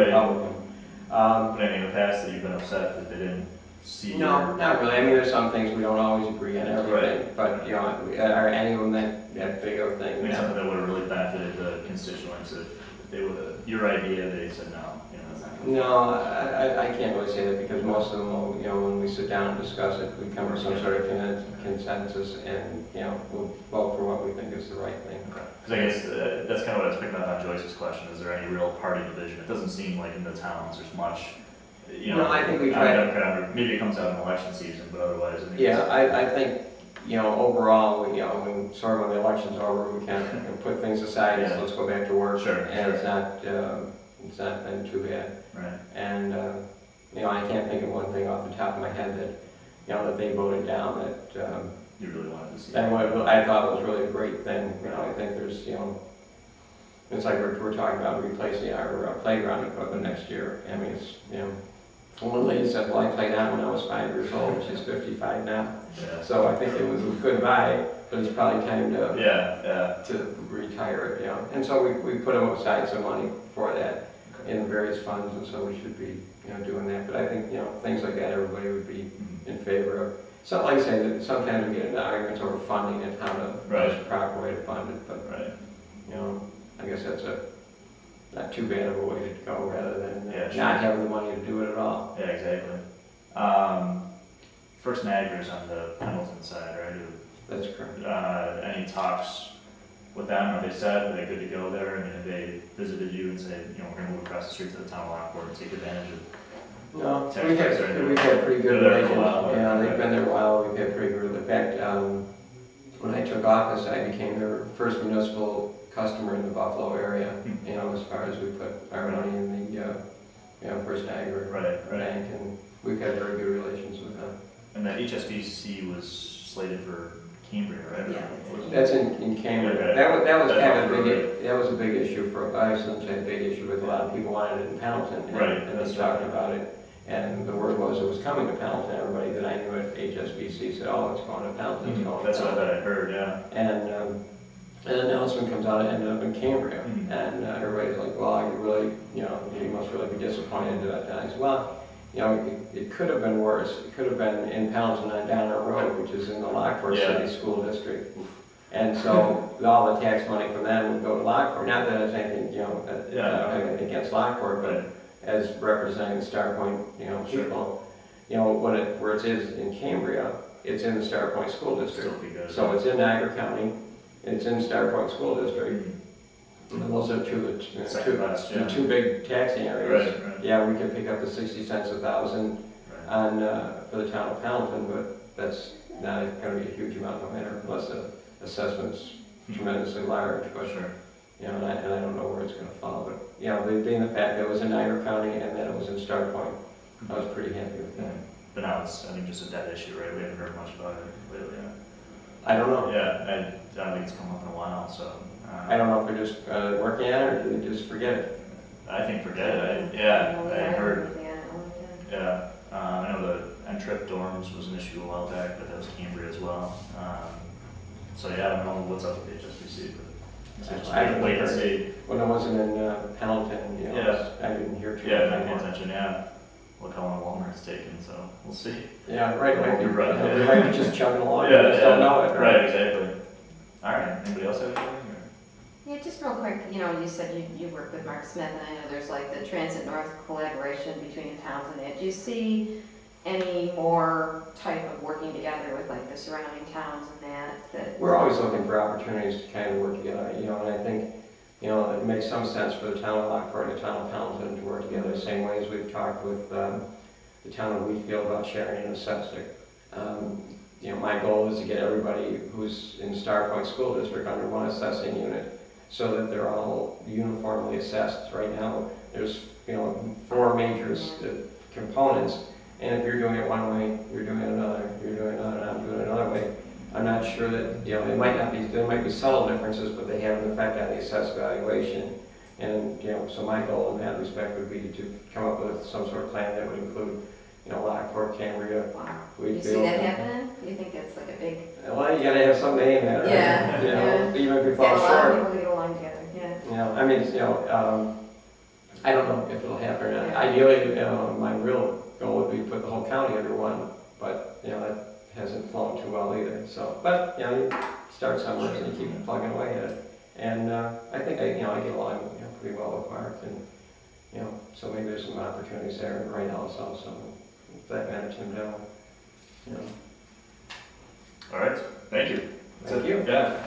Republican. But I mean, in the past that you've been upset that they didn't see No, not really. I mean, there's some things we don't always agree on everything, but, you know, are any of them that big of a thing? I mean, something that would have really benefited the constituents if they would have, your idea, they said no, you know, that's not gonna. No, I can't really say that because most of them will, you know, when we sit down and discuss it, we come to some sort of consensus and, you know, we'll vote for what we think is the right thing. Okay. Because I guess that's kind of what I was picking up on Joyce's question. Is there any real party division? It doesn't seem like in the towns there's much, you know. No, I think we try. Maybe it comes out in election season, but otherwise. I mean, Yeah, I think, you know, overall, you know, when sort of when the election's over, we can put things aside and let's go back to work. Sure. And it's not been too bad. Right. And, you know, I can't think of one thing off the top of my head that, you know, that they voted down that, You really wanted to see. that I thought was really a great thing. You know, I think there's, you know, it's like we're talking about replacing our playground equipment next year. I mean, it's, you know, one lady said, well, I played that when I was 5 years old. She's 55 now. Yeah. So I think it was a good buy, but it's probably time to to retire it, you know. And so we put aside some money for that in various funds, and so we should be, you know, doing that. But I think, you know, things like that, everybody would be in favor of. So, like I say, that sometimes we get into arguments over funding and how to, what's the proper way to fund it, but, you know, I guess that's not too bad of a way to go rather than not having the money to do it at all. Yeah, exactly. First Niagara's on the Pendleton side, right? That's correct. Any talks with them? Have they said they're good to go there? I mean, have they visited you and said, you know, we're going to move across the street to the town of Lockport and take advantage of? No, we've had pretty good relations. Yeah, they've been there a while. We've had pretty good. In fact, when I took office, I became their first municipal customer in the Buffalo area. You know, as far as we put our money in the, you know, First Niagara Bank, and we've had very good relations with them. And that HSBC was slated for Cambria, right? Yeah. That's in Cambria. That was kind of a big. That was a big issue for. I shouldn't say a big issue, but a lot of people wanted it in Pendleton, and they talking about it. And the word was it was coming to Pendleton. Everybody that I knew at HSBC said, "Oh, it's going to Pendleton." It's going to That's Pendleton. what I heard, yeah. And an announcement comes out, it ended up in Cambria, and everybody's like, "Well, you really, you know, you must really be disappointed." And I said, "Well, you know, it could have been worse. It could have been in Pendleton on down our road, which is in the Lockport City School District." And so all the tax money from them would go to Lockport. Not that there's anything, you know, I don't have anything against Lockport, but as representing the Star Point, you know, people, you know, where it is in Cambria, it's in the Star Point School District. So it's in Niagara County, it's in Star Point School District. And those are the two big taxing areas. Right. Yeah, we can pick up the 60 cents a thousand on for the town of Pendleton, but that's not going to be a huge amount no matter unless the assessment's tremendously large. But you know, and I don't know where it's going to fall. But you know, being the fact that it was in Niagara County and that it was in Star Point, I was pretty happy with that. But now it's, I think, just a debt issue, right? We haven't heard much about it lately. I don't know. Yeah, I don't think it's come up in a while, so. I don't know if they're just working at it or do they just forget it. I think forget it. I heard. Yeah, I know the N-trip dorms was an issue a while back, but that was Cambria as well. So yeah, I don't know what's up with HSBC, but I didn't wait and see. When I wasn't in Pendleton, you know, I didn't hear too much. Yeah, I didn't pay attention. Yeah, look how long Walmart's taken, so we'll see. Yeah, right. You're right. They might be just chugging along. Yeah, just don't know it. Right, exactly. All right. Anybody else have anything? Yeah, just real quick, you know, you said you work with Mark Smith, and I know there's like the Transit North collaboration between the towns and that. Do you see any more type of working together with like the surrounding towns and that? We're always looking for opportunities to kind of work together, you know, and I think, you know, it makes some sense for the town of Lockport and the town of Pendleton to work together the same way as we've talked with the town of Wheatfield about sharing an assessment. You know, my goal is to get everybody who's in Star Point School District under one assessing unit, so that they're all uniformly assessed. Right now, there's, you know, 4 major components, and if you're doing it one way, you're doing it another, you're doing another, and I'm doing it another way. I'm not sure that, you know, there might be subtle differences, but they have an effect on the assessed valuation. And, you know, so my goal in that respect would be to come up with some sort of plan that would include, you know, Lockport, Cambria, Wheatfield. You see that happening? Do you think that's like a big? Well, you gotta have something to aim at, right? Yeah. You know, even if you fall a lot short. of people get along together. Yeah. You know, I mean, you know, I don't know if it'll happen or not. Yeah. Ideally, my real goal would be to put the whole county under one, but, that hasn't flown too well either, so. But, you start somewhere and you keep plugging away at it. And I think I get along, pretty well with Mark, and, so maybe there's some opportunities there. Right now, it's also, for that matter, Tim Dillon, All right, thank you. Thank you. Yeah.